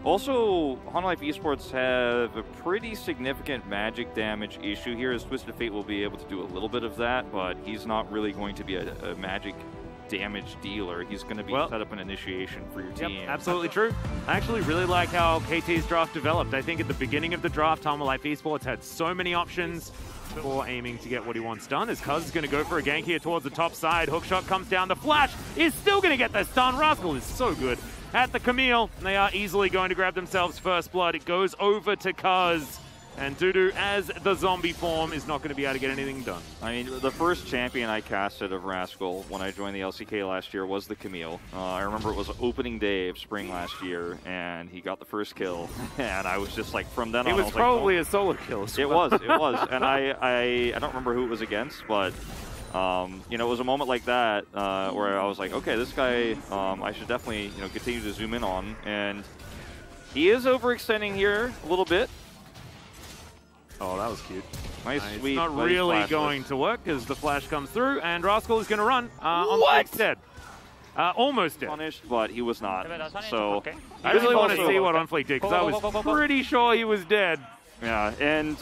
Also, Life Esports have a pretty significant magic damage issue here, as Twisted Fate will be able to do a little bit of that, but he's not really going to be a magic damage dealer. He's going to be set up an initiation for your team. Yep, absolutely true. I actually really like how KT's draft developed. I think at the beginning of the draft, Life Esports had so many options before aiming to get what he wants done. As Cuz is going to go for a gank here towards the top side. Hookshot comes down. The flash is still going to get the stun. Rascal is so good at the Camille. They are easily going to grab themselves first blood. It goes over to Cuz. And Dudu, as the zombie form, is not going to be able to get anything done. I mean, the first champion I casted of Rascal when I joined the LCK last year was the Camille. I remember it was opening day of spring last year, and he got the first kill. And I was just like, from then on, it was probably a solo kill. It was. And I don't remember who it was against, but you know, it was a moment like that where I was like, okay, this guy, I should definitely continue to zoom in on. And he is overextending here a little bit. Oh, that was cute. Nice, sweet. It's not really going to work as the flash comes through, and Rascal is going to run. What? Dead. Almost dead. Punished, but he was not. So I really want to see what OnFleek did, because I was pretty sure he was dead. Yeah, and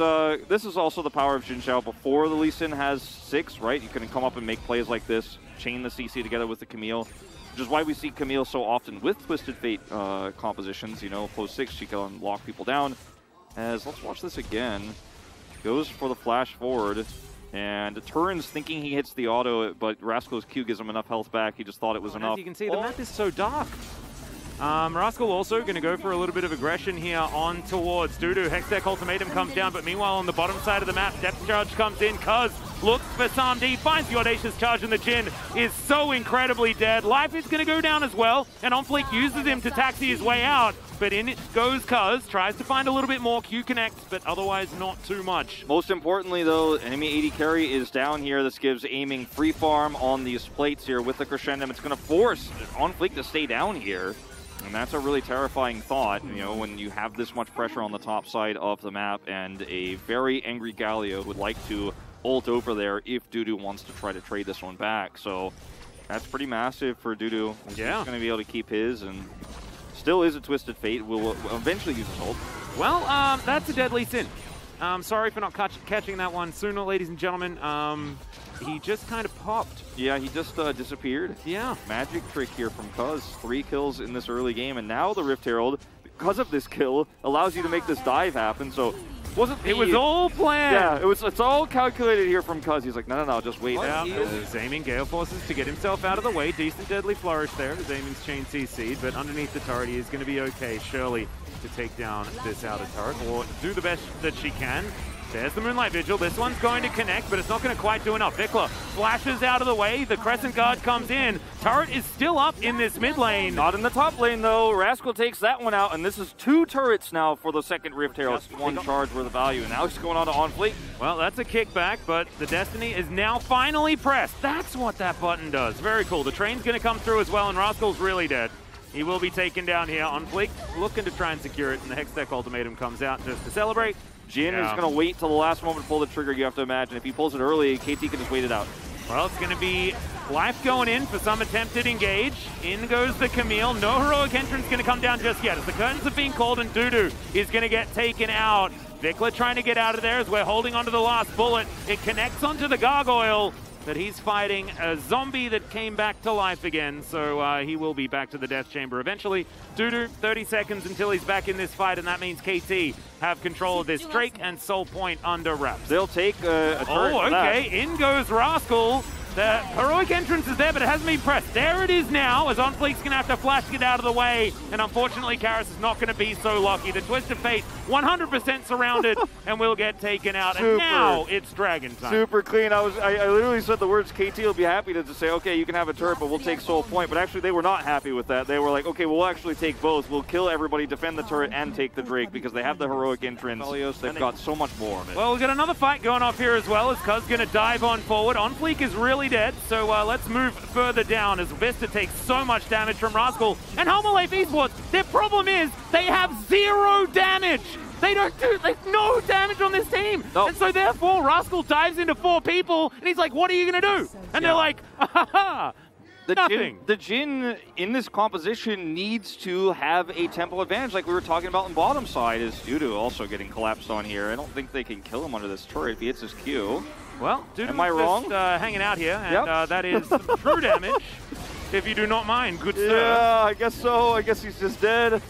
this is also the power of Jin Xiao. Before the Lee Sin has 6, right? You can come up and make plays like this, chain the CC together with the Camille, which is why we see Camille so often with Twisted Fate compositions. Post 6, she can lock people down. As let's watch this again. Goes for the flash forward and turns thinking he hits the auto, but Rascal's Q gives him enough health back. He just thought it was enough. As you can see, the map is so dark. Rascal also going to go for a little bit of aggression here on towards Dudu. Hextech Ultimatum comes down, but meanwhile on the bottom side of the map, Depth Charge comes in. Cuz looks for Samdi, finds the Audacious Charge, and the Jin is so incredibly dead. Life is going to go down as well, and OnFleek uses him to taxi his way out. But in it goes Cuz, tries to find a little bit more Q connect, but otherwise not too much. Most importantly though, enemy AD carry is down here. This gives aiming free farm on these plates here with the Crescendum. It's going to force OnFleek to stay down here. And that's a really terrifying thought, when you have this much pressure on the top side of the map and a very angry Galio would like to ult over there if Dudu wants to try to trade this one back. So that's pretty massive for Dudu. Yeah. He's going to be able to keep his, and still is a Twisted Fate. Will eventually use his ult. Well, that's a deadly sin. Sorry for not catching that one sooner, ladies and gentlemen. He just kind of popped. Yeah, he just disappeared. Yeah. Magic trick here from Cuz. 3 kills in this early game, and now the Rift Herald, because of this kill, allows you to make this dive happen. So it was all planned. Yeah, it's all calculated here from Cuz. He's like, no, just wait. Yeah, he's aiming Gale Forces to get himself out of the way. Decent deadly flourish there. His aiming's chain CC'd, but underneath the turret he is going to be okay. Shirley to take down this outer turret, or do the best that she can. There's the Moonlight Vigil. This one's going to connect, but it's not going to quite do enough. Vikla flashes out of the way. The Crescent Guard comes in. Turret is still up in this mid lane. Not in the top lane, though. Rascal takes that one out, and this is 2 turrets now for the second Rift Herald. That's 1 charge worth of value, and now he's going on to OnFleek. Well, that's a kickback, but the Destiny is now finally pressed. That's what that button does. Very cool. The train's going to come through as well, and Rascal's really dead. He will be taken down here. OnFleek looking to try and secure it, and the Hextech Ultimatum comes out just to celebrate. Jin is going to wait till the last moment to pull the trigger, you have to imagine. If he pulls it early, KT can just wait it out. Well, it's going to be Life going in for some attempted engage. In goes the Camille. No heroic entrance going to come down just yet, as the curtains have been called and Dudu is going to get taken out. Vikla trying to get out of there as we're holding onto the last bullet. It connects onto the Gargoyle, but he's fighting a zombie that came back to life again, so he will be back to the death chamber eventually. Dudu, 30 seconds until he's back in this fight, and that means KT have control of this Drake and Soul Point under wraps. They'll take a turret. Oh, okay, in goes Rascal. The heroic entrance is there, but it hasn't been pressed. There it is now, as OnFleek's going to have to flash get out of the way. And unfortunately, Karis is not going to be so lucky. The Twisted Fate, 100% surrounded, and will get taken out. And now it's Dragon time. Super clean. I literally said the words, KT will be happy to say, okay, you can have a turret, but we'll take Soul Point. But actually, they were not happy with that. They were like, okay, we'll actually take both. We'll kill everybody, defend the turret, and take the Drake, because they have the heroic entrance. They've got so much more of it. Well, we've got another fight going off here as well, as Cuz going to dive on forward. OnFleek is really dead, so let's move further down as Vista takes so much damage from Rascal. And Life Esports, their problem is they have 0 damage. They don't do, no damage on this team. Nope. And so therefore, Rascal dives into 4 people, and he's like, what are you going to do? And they're like, ha. Nothing. The Jhin in this composition needs to have a tempo advantage like we were talking about in bottom side. Is Dudu also getting collapsed on here? I don't think they can kill him under this turret if he hits his Q. Well, Dudu Am I wrong? Just hanging out here, and that is some true damage, if you do not mind. Good sir. Yeah, I guess so. I guess he's just dead.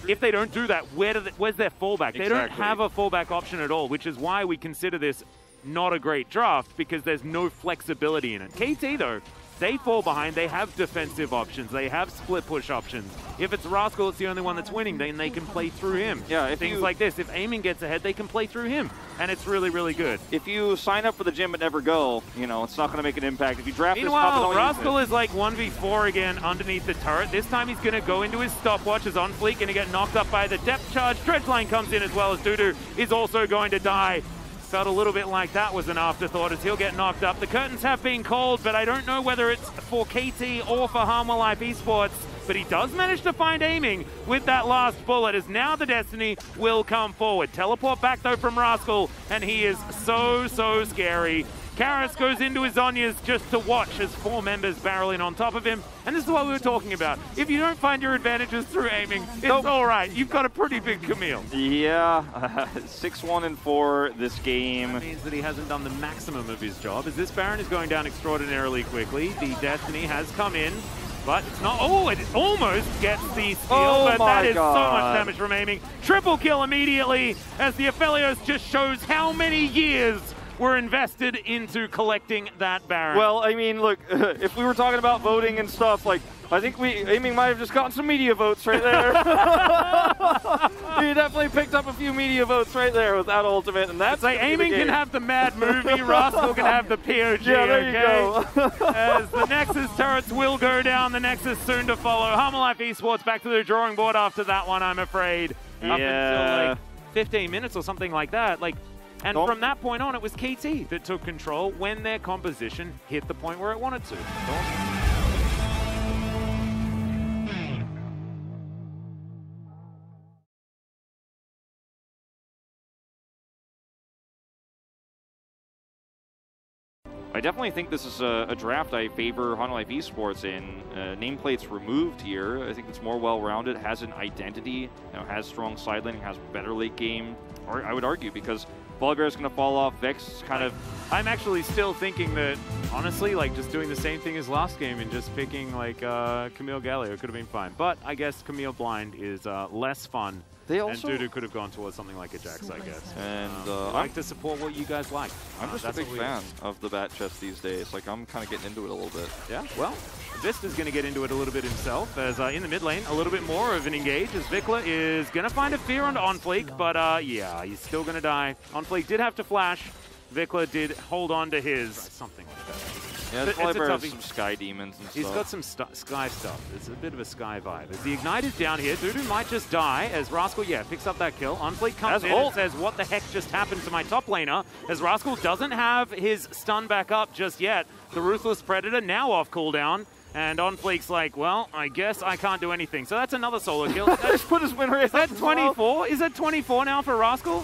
If they don't do that, where's their fallback? Exactly. They don't have a fallback option at all, which is why we consider this not a great draft, because there's no flexibility in it. KT, though, they fall behind. They have defensive options. They have split push options. If it's Rascal, it's the only one that's winning, then they can play through him. Yeah, Things like this. If Aiming gets ahead, they can play through him, and it's really, really good. If you sign up for the gym but never go, you know, it's not going to make an impact. If you draft Meanwhile, this Rascal is like 1v4 again underneath the turret. This time he's going to go into his stopwatch as on fleek, going to get knocked up by the depth charge. Dredgeline comes in as well as Dudu is also going to die. Felt a little bit like that was an afterthought as he'll get knocked up. The curtains have been called, but I don't know whether it's for KT or for Harmwell Life Esports. But he does manage to find Aiming with that last bullet, as now the Destiny will come forward. Teleport back though from Rascal, and he is so scary. Karis goes into his Zhonya's just to watch as 4 members barrel in on top of him. And this is what we were talking about. If you don't find your advantages through aiming, it's all right. You've got a pretty big Camille. Yeah, 6-1-4 this game. That means that he hasn't done the maximum of his job, as this Baron is going down extraordinarily quickly. The Destiny has come in, but it's not. Oh, it almost gets the steal, but that is so much damage from aiming. Triple kill immediately, as the Aphelios just shows how many years were invested into collecting that Baron. Well, I mean, look, if we were talking about voting and stuff, like, I think Aiming might have just gotten some media votes right there. He definitely picked up a few media votes right there with that ultimate, and that's like Aiming can have the mad movie, Rascal can have the POG. Yeah, there you go. As the Nexus turrets will go down, the Nexus soon to follow. Harmwell Life Esports back to the drawing board after that one, I'm afraid. Yeah. Up until like 15 minutes or something like that. And from that point on, it was KT that took control when their composition hit the point where it wanted to. I definitely think this is a draft I favor Harmwell Life Esports in. Nameplate's removed here. I think it's more well-rounded, has an identity, has strong side laning, has better late game, or I would argue, because Volibear's going to fall off. Vex is kind of... I'm actually still thinking that, honestly, like just doing the same thing as last game and just picking like Camille Galio could have been fine. But I guess Camille Blind is less fun. They also... And Dudu could have gone towards something like a Jax, I guess. And I like to support what you guys like. I'm just a big fan of the bat chest these days. Like, I'm kind of getting into it a little bit. Yeah, well, Vista's going to get into it a little bit himself, as in the mid lane, a little bit more of an engage, as Vikla is going to find a fear on Onfleek, but yeah, he's still going to die. Onfleek did have to flash. Vikla did hold on to his, something like that. Yeah, Volibear has some Sky Demons and stuff. He's got some Sky stuff. It's a bit of a Sky vibe. As the Ignite is down here, Dudu might just die, as Rascal, picks up that kill. Onfleek comes in and says, what the heck just happened to my top laner? As Rascal doesn't have his stun back up just yet. The Ruthless Predator now off cooldown. And Onfleek's like, well, I guess I can't do anything. So that's another solo kill. Just put his win rate up. Is that 24? Is that 24 now for Rascal?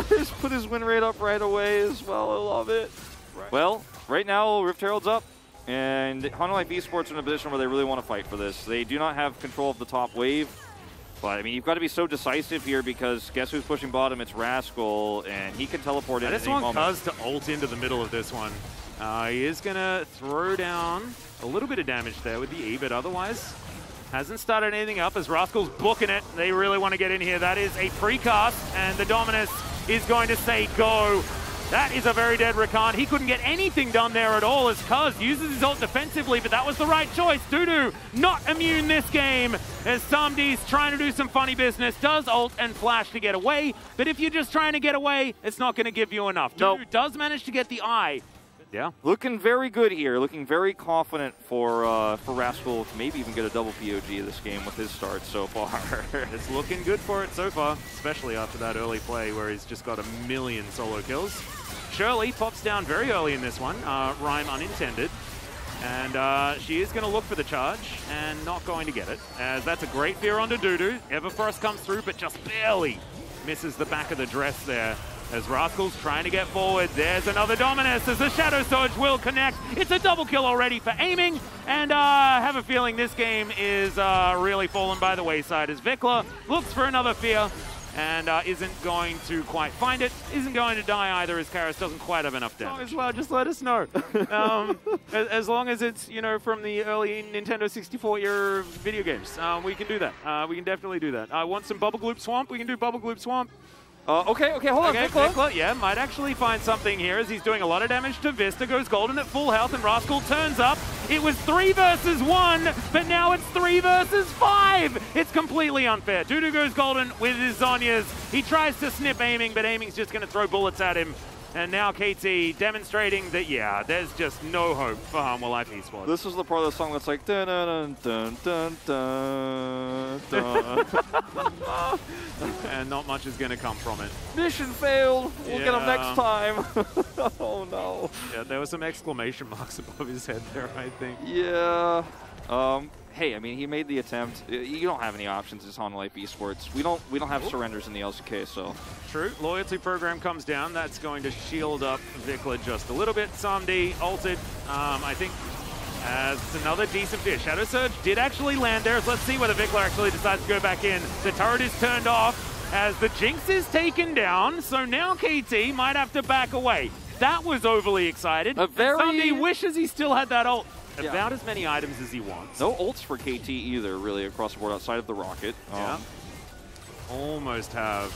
Just put his win rate up right away as well. I love it. Right. Well, right now, Rift Herald's up. And Harmwell Life Esports are in a position where they really want to fight for this. They do not have control of the top wave. But, I mean, you've got to be so decisive here, because guess who's pushing bottom? It's Rascal, and he can teleport in at any moment. This one Cuz to ult into the middle of this one. He is going to throw down a little bit of damage there with the E, but otherwise hasn't started anything up, as Rascal's booking it. They really want to get in here. That is a precast, and the Dominus is going to say go. That is a very dead Rakan. He couldn't get anything done there at all, as Cuz uses his ult defensively, but that was the right choice. Dudu not immune this game, as Samdi's trying to do some funny business, does ult and flash to get away, but if you're just trying to get away, it's not going to give you enough. Dudu does manage to get the eye. Yeah. Looking very good here, looking very confident for Rascal to maybe even get a double POG this game with his start so far. It's looking good for it so far, especially after that early play where he's just got 1 million solo kills. Shirley pops down very early in this one, rhyme unintended. And she is going to look for the charge and not going to get it, as that's a great fear onto Dudu. Everfrost comes through, but just barely misses the back of the dress there. As Rascal's trying to get forward, there's another Dominus as the Shadow Surge will connect. It's a double kill already for aiming, and I have a feeling this game is really fallen by the wayside as Vikla looks for another Fear and isn't going to quite find it, isn't going to die either as Karis doesn't quite have enough damage. As well, just let us know. As long as it's, you know, from the early Nintendo 64 era video games, we can do that. We can definitely do that. I want some Bubble Gloop Swamp, we can do Bubble Gloop Swamp. Okay, hold on. Vikla, yeah, might actually find something here as he's doing a lot of damage to Vista. Goes Golden at full health, and Rascal turns up. It was 3 versus 1, but now it's 3 versus 5. It's completely unfair. Dudu goes Golden with his Zhonya's. He tries to snip aiming, but aiming's just going to throw bullets at him. And now KT demonstrating that, yeah, there's just no hope for Harmwell Life Esports. This is the part of the song that's like dun dun dun dun dun dun. And not much is going to come from it. Mission failed. We'll get him next time. Oh no. Yeah, there were some exclamation marks above his head there, I think. Yeah. Hey, I mean, he made the attempt. You don't have any options as Harmwell Life Esports. We don't have surrenders in the LCK, so. True. Loyalty program comes down. That's going to shield up Vikla just a little bit. Samdi ulted, I think, as another decent fish. Shadow Surge did actually land there. So let's see whether Vikla actually decides to go back in. The turret is turned off as the Jinx is taken down. So now KT might have to back away. That was overly excited. Samdi wishes he still had that ult. Yeah. About as many items as he wants. No ults for KT either, really, across the board outside of the rocket. Yeah. Almost have.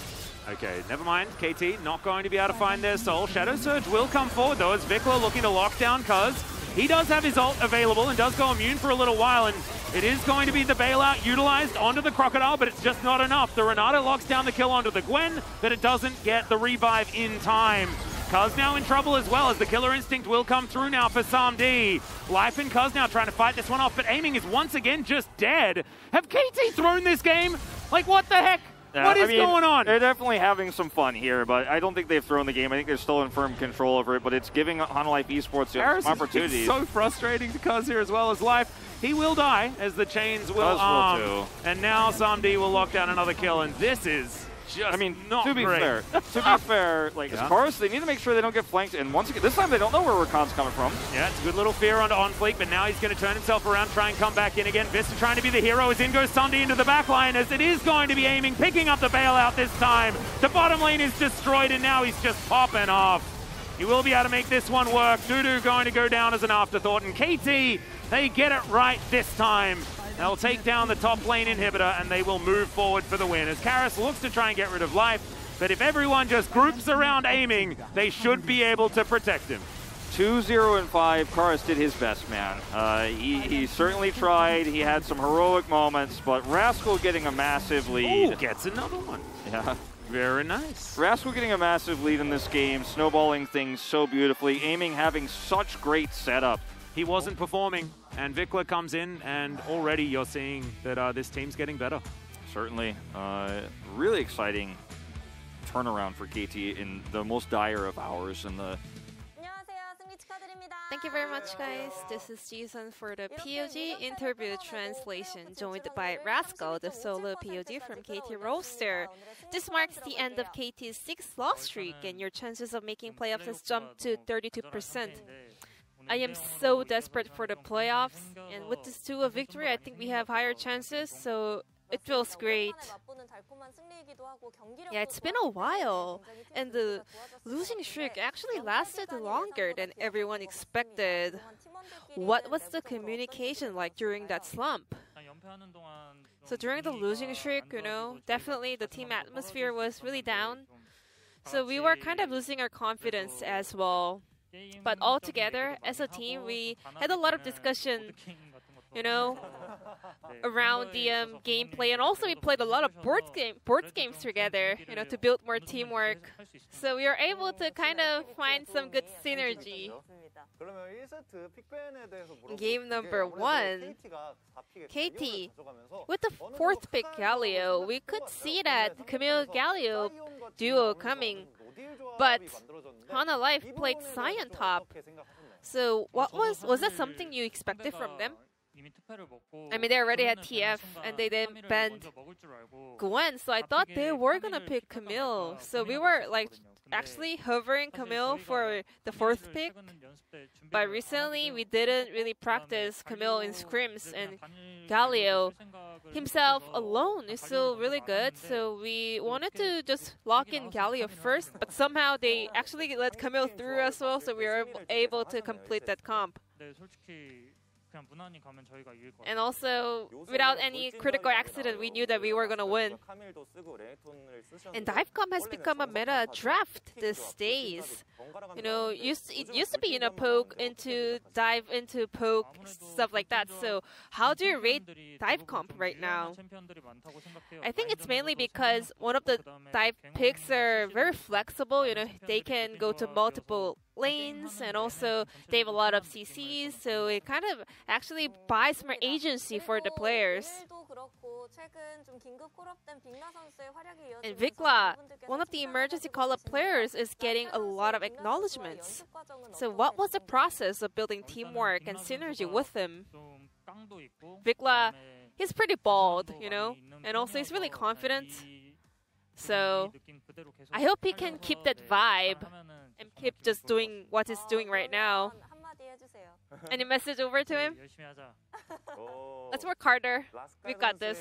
Okay, never mind. KT not going to be able to find their soul. Shadow Surge will come forward, though, as Vikla looking to lock down Cuz. He does have his ult available and does go immune for a little while, and it is going to be the bailout utilized onto the Crocodile, but it's just not enough. The Renata locks down the kill onto the Gwen, but it doesn't get the revive in time. Cuz now in trouble as well, as the Killer Instinct will come through now for Samdi. Life and Cuz now trying to fight this one off, but aiming is once again just dead. Have KT thrown this game? Like, what the heck? What is going on? They're definitely having some fun here, but I don't think they've thrown the game. I think they're still in firm control over it, but it's giving Harmwell Life Esports some opportunities. It's so frustrating to Cuz here as well as Life. He will die as the chains will arm. And now Samdi will lock down another kill, and this is just not to be great. fair, like, as Chorus, they need to make sure they don't get flanked, and once again, this time they don't know where Rakan's coming from. Yeah, it's a good little fear onto OnFleek, but now he's going to turn himself around, try and come back in again. Vista trying to be the hero as in goes Samdi into the back line, as it is going to be aiming, picking up the bailout this time. The bottom lane is destroyed, and now he's just popping off. He will be able to make this one work. Dudu going to go down as an afterthought, and KT, they get it right this time. They'll take down the top lane inhibitor, and they will move forward for the win. As Karis looks to try and get rid of Life, but if everyone just groups around aiming, they should be able to protect him. 2-0 and 5. Karis did his best, man. He certainly tried. He had some heroic moments, but Rascal getting a massive lead. Ooh, gets another one. Yeah. Very nice. Rascal getting a massive lead in this game, snowballing things so beautifully, aiming having such great setup. He wasn't performing, and Vikla comes in, and already you're seeing that this team's getting better. Certainly. Really exciting turnaround for KT in the most dire of hours in the... Thank you very much, guys. This is Jason for the POG interview translation, joined by Rascal, the solo POG from KT Roster. This marks the end of KT's 6th loss streak, and your chances of making playoffs has jumped to 32%. I am so desperate for the playoffs, and with this 2-0 victory, I think we have higher chances, so it feels great. Yeah, it's been a while, and the losing streak actually lasted longer than everyone expected. What was the communication like during that slump? So during the losing streak, you know, definitely the team atmosphere was really down. So we were kind of losing our confidence as well. But all together, as a team, we had a lot of discussion, you know, around the gameplay, and also we played a lot of board games together, you know, to build more teamwork. So we were able to kind of find some good synergy. Game number 1, KT. With the 4th pick Galio, we could see that Camille-Galio duo coming. But Hana Life played Cyan top. So what was that something you expected from them? I mean, they already had TF and they then banned Gwen, so I thought they were gonna pick Camille. So we were like actually hovering Camille for the 4th pick, but recently we didn't really practice Camille in scrims, and Galio himself alone is still really good, so we wanted to just lock in Galio first, but somehow they actually let Camille through as well, so we were able to complete that comp. And also, without any critical accident, we knew that we were going to win. And Divecom has become a meta draft these days. You know, it used to be in a poke into dive into poke, stuff like that. So how do you rate Divecom right now? I think it's mainly because one of the dive picks are very flexible. You know, they can go to multiple lanes, and also they have a lot of CCs, so it kind of actually buys more agency for the players. And Vikla, one of the emergency call-up players, is getting a lot of acknowledgements. So what was the process of building teamwork and synergy with him? Vikla, he's pretty bald, you know, and also he's really confident. So I hope he can keep that vibe and keep just doing what he's doing right now. Any message over to him? Let's work harder. We got this.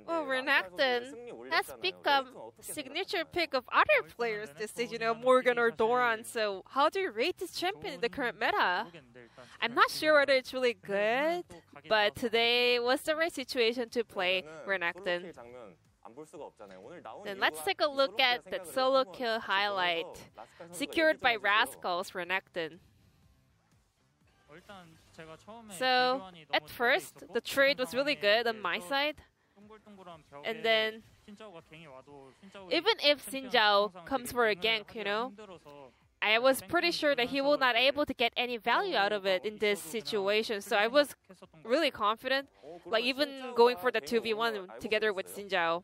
Oh, Renekton has become signature pick of other players this stage, you know, Morgan or Doran. So how do you rate this champion in the current meta? I'm not sure whether it's really good, but today was the right situation to play Renekton. Then let's take a look at that solo kill highlight secured by Rascals Renekton. So at first, the trade was really good on my side. And then, even if Xin Zhao comes for a gank, you know, I was pretty sure that he will not able to get any value out of it in this situation. So I was really confident, like even going for the 2v1 together with Xin Zhao.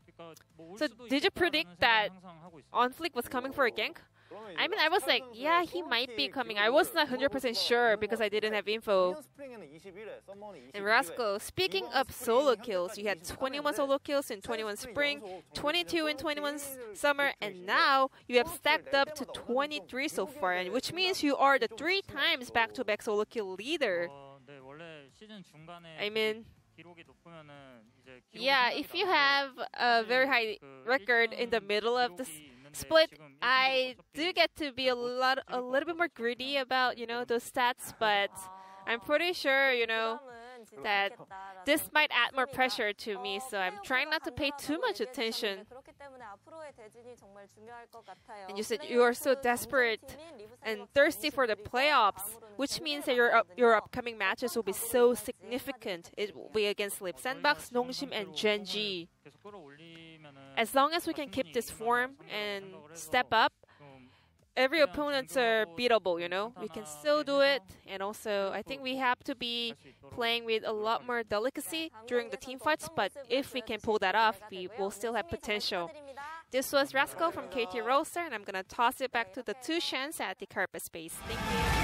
So did you predict that OnFleek was coming for a gank? I mean, I was like, yeah, he might be coming. I was not 100% sure because I didn't have info. And Rascal, speaking of solo kills, you had 21 solo kills in 21 Spring, 22 in 21 Summer, and now you have stacked up to 23 so far, which means you are the 3 times back-to-back solo kill leader. I mean, yeah, if you have a very high record in the middle of the split, I do get to be a little bit more greedy about, you know, those stats, but I'm pretty sure, you know, that this might add more pressure to me, so I'm trying not to pay too much attention. And you said you are so desperate and thirsty for the playoffs, which means that your upcoming matches will be so significant. It will be against Lip Sandbox, Nongshim, and Genji. As long as we can keep this form and step up, every opponents are beatable, you know. We can still do it, and also I think we have to be playing with a lot more delicacy during the team fights, but if we can pull that off, we will still have potential. This was Rascal from KT Roaster, and I'm gonna toss it back to the 2 Shans at the carpet space. Thank you.